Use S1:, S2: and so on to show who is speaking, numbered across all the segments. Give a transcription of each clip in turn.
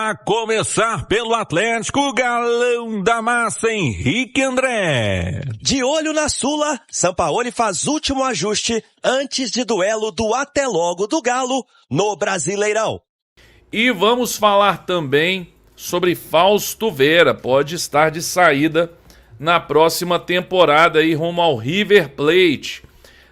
S1: A começar pelo Atlético, galão da massa, Henrique André.
S2: De olho na Sula, Sampaoli faz último ajuste antes de duelo do Até Logo do Galo no Brasileirão.
S3: E vamos falar também sobre Fausto Vera, pode estar de saída na próxima temporada aí rumo ao River Plate.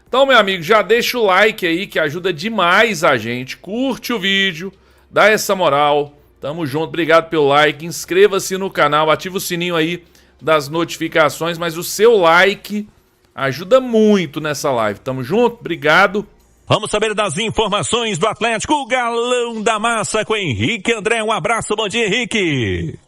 S3: Então, meu amigo, já deixa o like aí que ajuda demais a gente, curte o vídeo, dá essa moral. Tamo junto, obrigado pelo like, inscreva-se no canal, ativa o sininho aí das notificações, mas o seu like ajuda muito nessa live. Tamo junto, obrigado.
S1: Vamos saber das informações do Atlético, o galão da massa com Henrique André. Um abraço, bom dia, Henrique.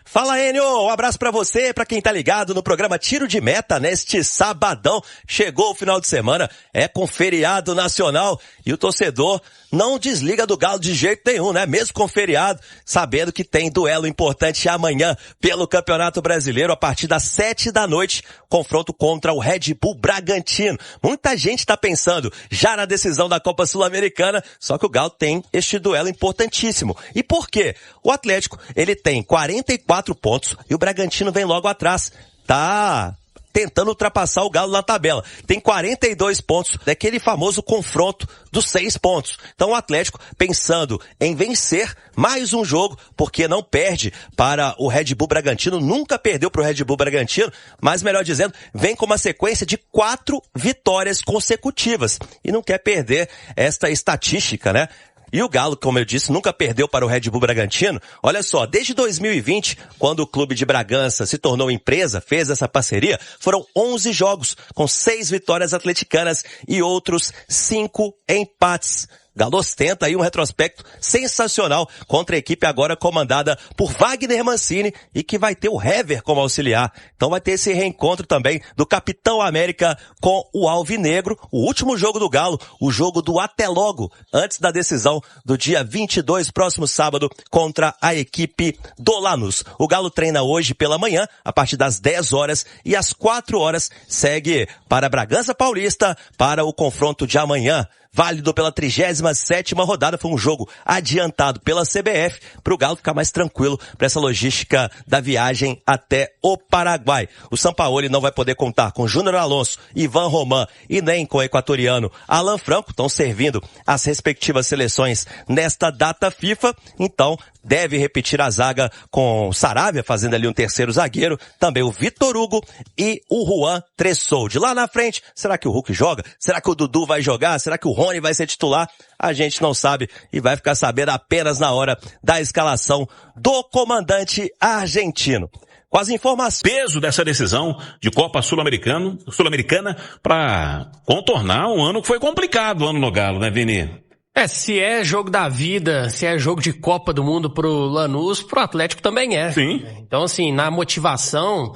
S2: Fala, Enio, um abraço pra você, pra quem tá ligado no programa Tiro de Meta neste sabadão. Chegou o final de semana, é com feriado nacional e o torcedor não desliga do Galo de jeito nenhum, né? Mesmo com feriado, sabendo que tem duelo importante amanhã pelo Campeonato Brasileiro a partir das 7 da noite, confronto contra o Red Bull Bragantino. Muita gente tá pensando já na decisão da Copa Sul-Americana, só que o Galo tem este duelo importantíssimo. E por quê? O Atlético, ele tem 44 pontos e o Bragantino vem logo atrás. Tá tentando ultrapassar o Galo na tabela. Tem 42 pontos daquele famoso confronto dos 6 pontos. Então o Atlético pensando em vencer mais um jogo, porque não perde para o Red Bull Bragantino, nunca perdeu para o Red Bull Bragantino, mas melhor dizendo, vem com uma sequência de 4 vitórias consecutivas e não quer perder esta estatística, né? E o Galo, como eu disse, nunca perdeu para o Red Bull Bragantino. Olha só, desde 2020, quando o clube de Bragança se tornou empresa, fez essa parceria, foram 11 jogos, com 6 vitórias atleticanas e outros 5 empates. Galo ostenta aí um retrospecto sensacional contra a equipe agora comandada por Wagner Mancini e que vai ter o Hever como auxiliar. Então vai ter esse reencontro também do Capitão América com o Alvinegro. O último jogo do Galo, o jogo do Até Logo, antes da decisão do dia 22, próximo sábado, contra a equipe do Lanús. O Galo treina hoje pela manhã, a partir das 10 horas e às 4 horas segue para Bragança Paulista para o confronto de amanhã. Válido pela 37ª rodada, foi um jogo adiantado pela CBF para o Galo ficar mais tranquilo para essa logística da viagem até o Paraguai. O Sampaoli não vai poder contar com Júnior Alonso, Ivan Roman e nem com o equatoriano Alan Franco, estão servindo as respectivas seleções nesta data FIFA, então deve repetir a zaga com Saravia, fazendo ali um terceiro zagueiro, também o Vitor Hugo e o Juan Tressoldi. Lá na frente, será que o Hulk joga? Será que o Dudu vai jogar? Será que o Rony vai ser titular? A gente não sabe e vai ficar sabendo apenas na hora da escalação do comandante argentino. Com as informações.
S1: Peso dessa decisão de Copa Sul-Americana para contornar um ano que foi complicado, o ano no Galo, né, Vini?
S4: Se é jogo da vida, se é jogo de Copa do Mundo pro Lanús, pro Atlético também é.
S1: Sim.
S4: Então, assim, na motivação,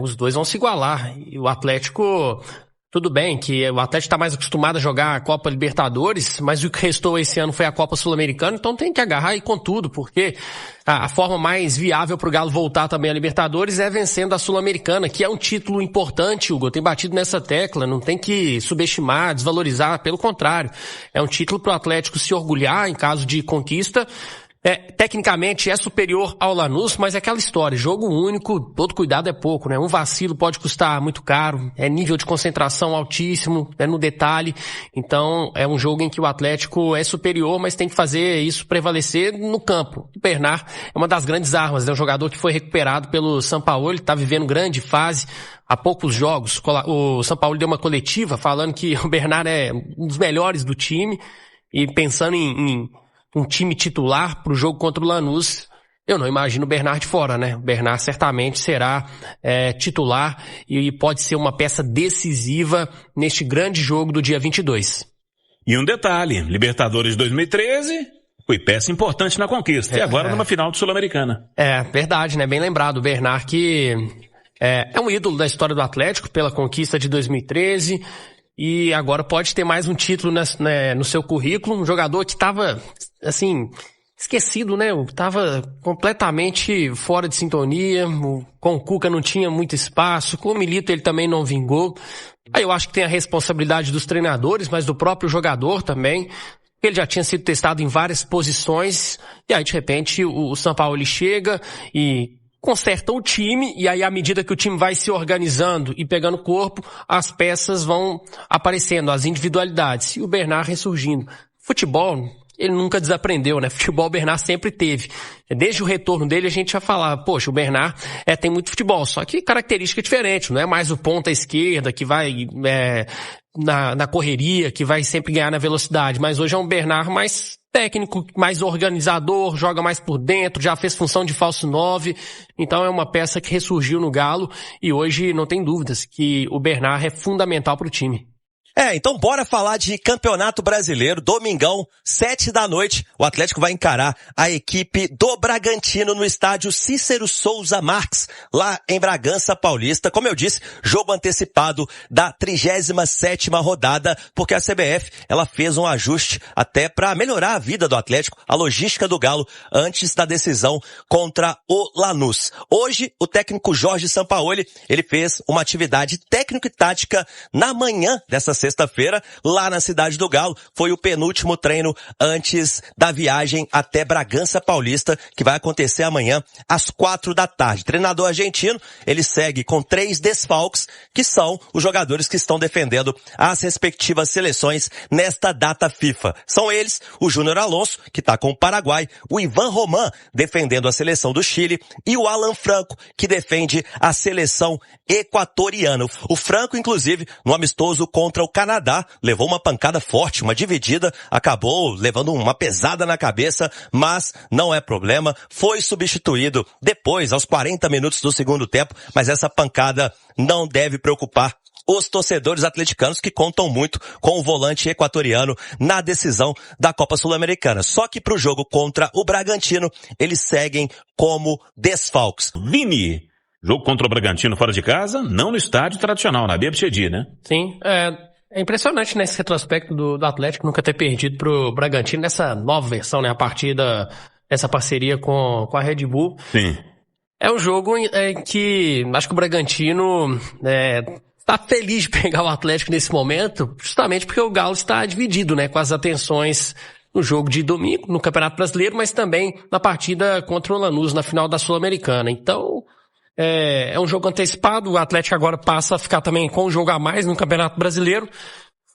S4: os dois vão se igualar. E o Atlético, tudo bem que o Atlético tá mais acostumado a jogar a Copa Libertadores, mas o que restou esse ano foi a Copa Sul-Americana, então tem que agarrar aí com tudo, porque a forma mais viável pro Galo voltar também a Libertadores é vencendo a Sul-Americana, que é um título importante, Hugo. Eu tenho batido nessa tecla, não tem que subestimar, desvalorizar, pelo contrário. É um título pro Atlético se orgulhar em caso de conquista. Tecnicamente é superior ao Lanús, mas é aquela história, jogo único, todo cuidado é pouco, né? Um vacilo pode custar muito caro, é nível de concentração altíssimo, é no detalhe, então é um jogo em que o Atlético é superior, mas tem que fazer isso prevalecer no campo. O Bernard é uma das grandes armas, é um jogador que foi recuperado pelo Sampaoli, tá vivendo grande fase. Há poucos jogos, o Sampaoli deu uma coletiva falando que o Bernard é um dos melhores do time e pensando em um time titular para o jogo contra o Lanús, eu não imagino o Bernard fora, né? O Bernard certamente será titular e pode ser uma peça decisiva neste grande jogo do dia 22.
S1: E um detalhe, Libertadores 2013 foi peça importante na conquista, e agora numa final de Sul-Americana.
S4: Verdade, né? Bem lembrado, o Bernard que é um ídolo da história do Atlético pela conquista de 2013 e agora pode ter mais um título no seu currículo, um jogador que estava, assim, esquecido, né? Tava completamente fora de sintonia, com o Cuca não tinha muito espaço, com o Milito ele também não vingou. Aí eu acho que tem a responsabilidade dos treinadores, mas do próprio jogador também. Ele já tinha sido testado em várias posições, e aí de repente o Sampaoli chega e conserta o time, e aí à medida que o time vai se organizando e pegando corpo, as peças vão aparecendo, as individualidades, e o Bernard ressurgindo. Futebol, ele nunca desaprendeu, né? Futebol o Bernard sempre teve. Desde o retorno dele a gente já falava, poxa, o Bernard tem muito futebol, só que característica diferente, não é mais o ponta esquerda que vai na correria, que vai sempre ganhar na velocidade, mas hoje é um Bernard mais técnico, mais organizador, joga mais por dentro, já fez função de falso 9, então é uma peça que ressurgiu no Galo e hoje não tem dúvidas que o Bernard é fundamental para o time.
S2: Então bora falar de Campeonato Brasileiro, domingão, 19h, o Atlético vai encarar a equipe do Bragantino no estádio Cícero Souza Marques, lá em Bragança Paulista. Como eu disse, jogo antecipado da 37ª rodada, porque a CBF, ela fez um ajuste até para melhorar a vida do Atlético, a logística do Galo, antes da decisão contra o Lanús. Hoje, o técnico Jorge Sampaoli, ele fez uma atividade técnico e tática na manhã dessa sexta-feira, lá na cidade do Galo. Foi o penúltimo treino antes da viagem até Bragança Paulista, que vai acontecer amanhã às 16h. Treinador argentino, ele segue com 3 desfalques, que são os jogadores que estão defendendo as respectivas seleções nesta data FIFA. São eles, o Júnior Alonso, que está com o Paraguai, o Ivan Roman, defendendo a seleção do Chile, e o Alan Franco, que defende a seleção equatoriana. O Franco, inclusive, no amistoso contra o Canadá, levou uma pancada forte, uma dividida, acabou levando uma pesada na cabeça, mas não é problema, foi substituído depois, aos 40 minutos do segundo tempo, mas essa pancada não deve preocupar os torcedores atleticanos, que contam muito com o volante equatoriano na decisão da Copa Sul-Americana. Só que pro jogo contra o Bragantino, eles seguem como desfalques.
S1: Vini, jogo contra o Bragantino fora de casa, não no estádio tradicional, na Bia Bichedi, né?
S4: Sim, é impressionante nesse retrospecto do Atlético nunca ter perdido pro Bragantino nessa nova versão, né? A partir dessa parceria com a Red Bull.
S1: Sim.
S4: É um jogo em que acho que o Bragantino está feliz de pegar o Atlético nesse momento, justamente porque o Galo está dividido, né? Com as atenções no jogo de domingo, no Campeonato Brasileiro, mas também na partida contra o Lanús na final da Sul-Americana. Então, é um jogo antecipado, o Atlético agora passa a ficar também com um jogo a mais no Campeonato Brasileiro,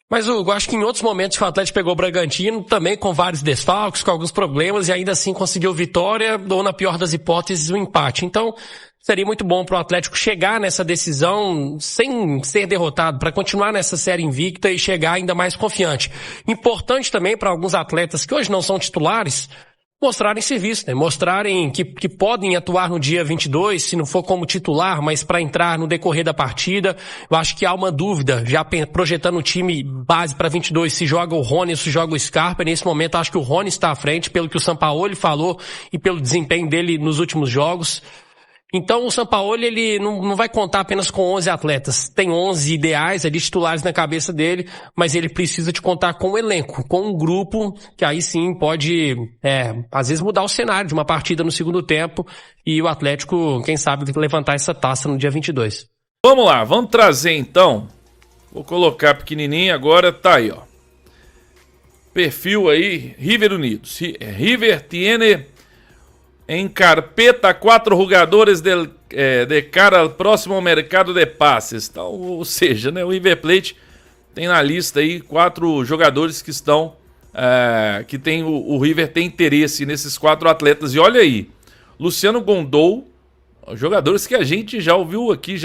S4: mas eu acho que em outros momentos que o Atlético pegou o Bragantino, também com vários desfalques, com alguns problemas, e ainda assim conseguiu vitória, ou na pior das hipóteses, o empate. Então, seria muito bom para o Atlético chegar nessa decisão sem ser derrotado, para continuar nessa série invicta e chegar ainda mais confiante. Importante também para alguns atletas que hoje não são titulares, mostrarem serviço, né? Mostrarem que podem atuar no dia 22, se não for como titular, mas para entrar no decorrer da partida. Eu acho que há uma dúvida, já projetando o time base para 22, se joga o Rony ou se joga o Scarpa. Nesse momento, acho que o Rony está à frente, pelo que o Sampaoli falou e pelo desempenho dele nos últimos jogos. Então o Sampaoli, ele não vai contar apenas com 11 atletas. Tem 11 ideais ali, titulares na cabeça dele, mas ele precisa de contar com um elenco, com um grupo que aí sim pode, às vezes mudar o cenário de uma partida no segundo tempo e o Atlético, quem sabe, levantar essa taça no dia 22.
S3: Vamos lá, vamos trazer então. Vou colocar pequenininho agora, tá aí, ó. Perfil aí, River Unidos. River tiene em carpeta 4 jogadores de cara ao próximo mercado de passes. Então, ou seja, né, o River Plate tem na lista aí 4 jogadores que estão, que tem o River tem interesse nesses 4 atletas. E olha aí, Luciano Gondol, jogadores que a gente já ouviu aqui,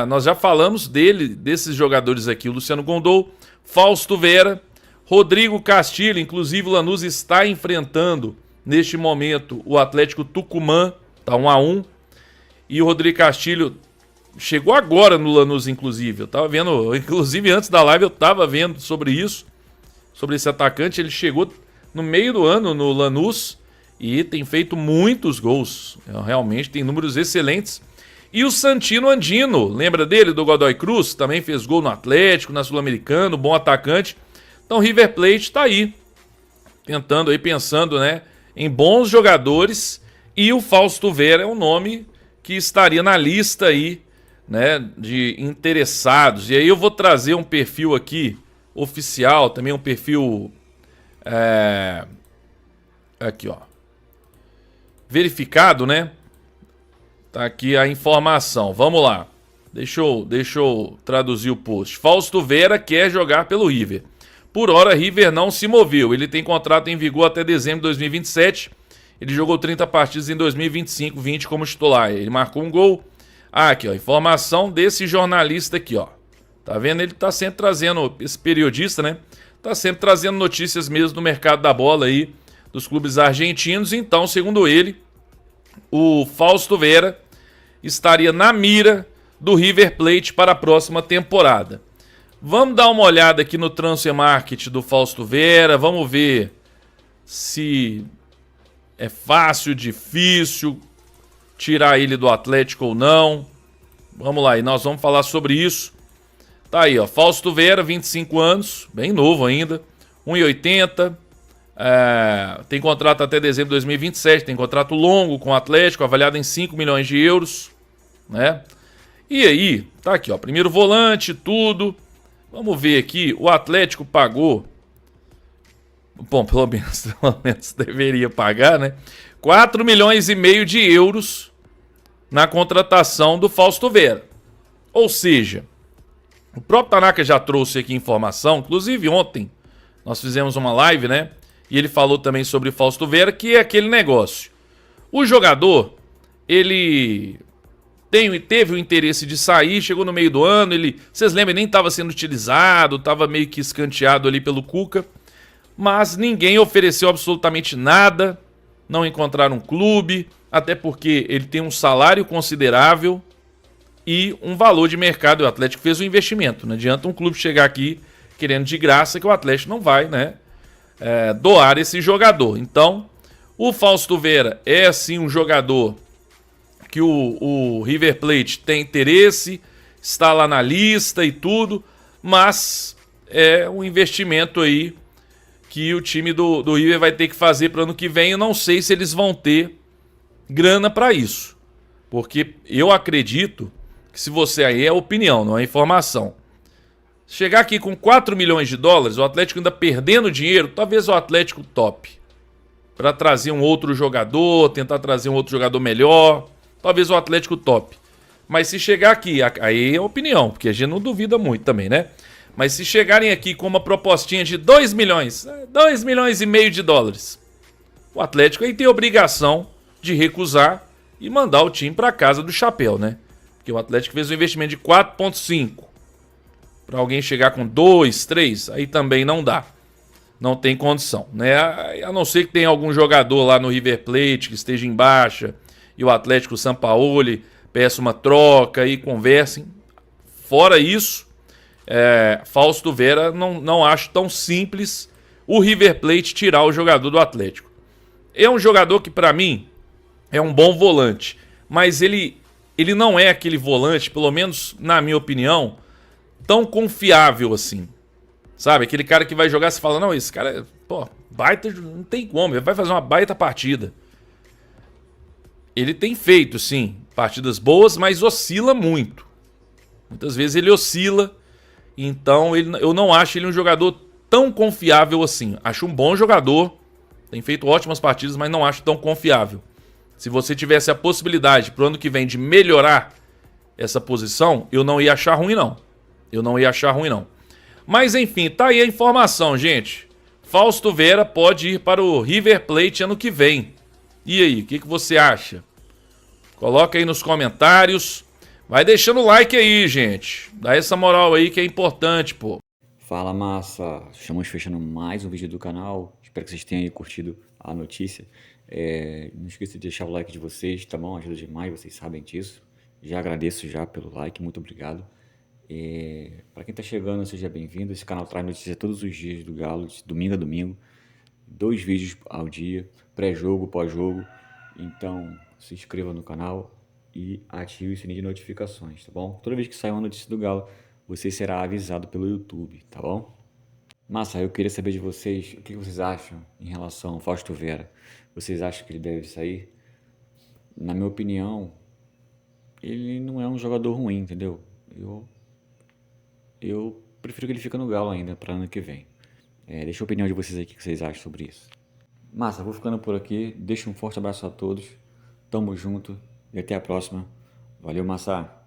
S3: nós já falamos desses jogadores aqui. O Luciano Gondol, Fausto Vera, Rodrigo Castilho, inclusive o Lanús está enfrentando neste momento o Atlético Tucumã, tá 1-1, e o Rodrigo Castilho chegou agora no Lanús, inclusive. Eu tava vendo, inclusive antes da live eu tava vendo sobre isso, sobre esse atacante. Ele chegou no meio do ano no Lanús e tem feito muitos gols, realmente tem números excelentes. E o Santino Andino, lembra dele, do Godoy Cruz? Também fez gol no Atlético, na Sul-Americana, bom atacante. Então o River Plate tá aí, tentando aí, pensando, né, em bons jogadores, e o Fausto Vera é um nome que estaria na lista aí, né, de interessados. E aí eu vou trazer um perfil aqui oficial, também um perfil Aqui, ó. Verificado, né? Tá aqui a informação. Vamos lá. Deixa eu traduzir o post. Fausto Vera quer jogar pelo River. Por hora, River não se moveu. Ele tem contrato em vigor até dezembro de 2027. Ele jogou 30 partidas em 2025, 20 como titular. Ele marcou um gol. Aqui, ó. Informação desse jornalista aqui, ó. Tá vendo? Ele tá sempre trazendo, esse periodista, né? Tá sempre trazendo notícias mesmo do mercado da bola aí, dos clubes argentinos. Então, segundo ele, o Fausto Vera estaria na mira do River Plate para a próxima temporada. Vamos dar uma olhada aqui no Transfer Market do Fausto Vera. Vamos ver se é fácil, difícil tirar ele do Atlético ou não. Vamos lá, e nós vamos falar sobre isso. Tá aí, ó, Fausto Vera, 25 anos, bem novo ainda, 1,80, tem contrato até dezembro de 2027, tem contrato longo com o Atlético, avaliado em 5 milhões de euros, né? E aí, tá aqui, ó, primeiro volante, tudo. Vamos ver aqui, o Atlético pagou, bom, pelo menos deveria pagar, né? 4 milhões e meio de euros na contratação do Fausto Vera. Ou seja, o próprio Tanaka já trouxe aqui informação, inclusive ontem nós fizemos uma live, né? E ele falou também sobre Fausto Vera, que é aquele negócio. O jogador, ele teve o interesse de sair, chegou no meio do ano, vocês lembram, nem estava sendo utilizado, estava meio que escanteado ali pelo Cuca, mas ninguém ofereceu absolutamente nada, não encontraram um clube, até porque ele tem um salário considerável e um valor de mercado. O Atlético fez um investimento. Não adianta um clube chegar aqui querendo de graça, que o Atlético não vai, né, doar esse jogador. Então, o Fausto Vera é sim um jogador que o River Plate tem interesse, está lá na lista e tudo, mas é um investimento aí que o time do River vai ter que fazer para o ano que vem. Eu não sei se eles vão ter grana para isso, porque eu acredito que, se você aí é opinião, não é informação, chegar aqui com 4 milhões de dólares, o Atlético ainda perdendo dinheiro, talvez o Atlético tope para trazer um outro jogador, tentar trazer um outro jogador melhor, talvez o Atlético tope. Mas se chegar aqui, aí é opinião, porque a gente não duvida muito também, né? Mas se chegarem aqui com uma propostinha de 2 milhões, 2 milhões e meio de dólares, o Atlético aí tem a obrigação de recusar e mandar o time para casa do chapéu, né? Porque o Atlético fez um investimento de 4,5. Para alguém chegar com 2, 3, aí também não dá. Não tem condição, né? A não ser que tenha algum jogador lá no River Plate que esteja em baixa e o Atlético Sampaoli peça uma troca e conversem. Fora isso, Fausto Vera não acho tão simples o River Plate tirar o jogador do Atlético. É um jogador que, para mim, é um bom volante, mas ele não é aquele volante, pelo menos na minha opinião, tão confiável assim. Sabe? Aquele cara que vai jogar, você fala, não, esse cara, baita, não tem como, ele vai fazer uma baita partida. Ele tem feito, sim, partidas boas, mas oscila muito. Muitas vezes ele oscila, então eu não acho ele um jogador tão confiável assim. Acho um bom jogador, tem feito ótimas partidas, mas não acho tão confiável. Se você tivesse a possibilidade pro ano que vem de melhorar essa posição, eu não ia achar ruim, não. Mas enfim, tá aí a informação, gente. Fausto Vera pode ir para o River Plate ano que vem. E aí, o que você acha? Coloca aí nos comentários. Vai deixando o like aí, gente. Dá essa moral aí que é importante, pô.
S5: Fala, massa. Estamos fechando mais um vídeo do canal. Espero que vocês tenham aí curtido a notícia. Não esqueça de deixar o like de vocês, tá bom? Ajuda demais, vocês sabem disso. Já agradeço já pelo like, muito obrigado. Para quem tá chegando, seja bem-vindo. Esse canal traz notícias todos os dias do Galo, de domingo a domingo. 2 vídeos ao dia, pré-jogo, pós-jogo. Então, se inscreva no canal e ative o sininho de notificações, tá bom? Toda vez que sair uma notícia do Galo, você será avisado pelo YouTube, tá bom? Massa, eu queria saber de vocês, o que vocês acham em relação ao Fausto Vera? Vocês acham que ele deve sair? Na minha opinião, ele não é um jogador ruim, entendeu? Eu prefiro que ele fique no Galo ainda para ano que vem. Deixa a opinião de vocês aí, o que vocês acham sobre isso. Massa, vou ficando por aqui. Deixo um forte abraço a todos. Tamo junto e até a próxima. Valeu, Massa!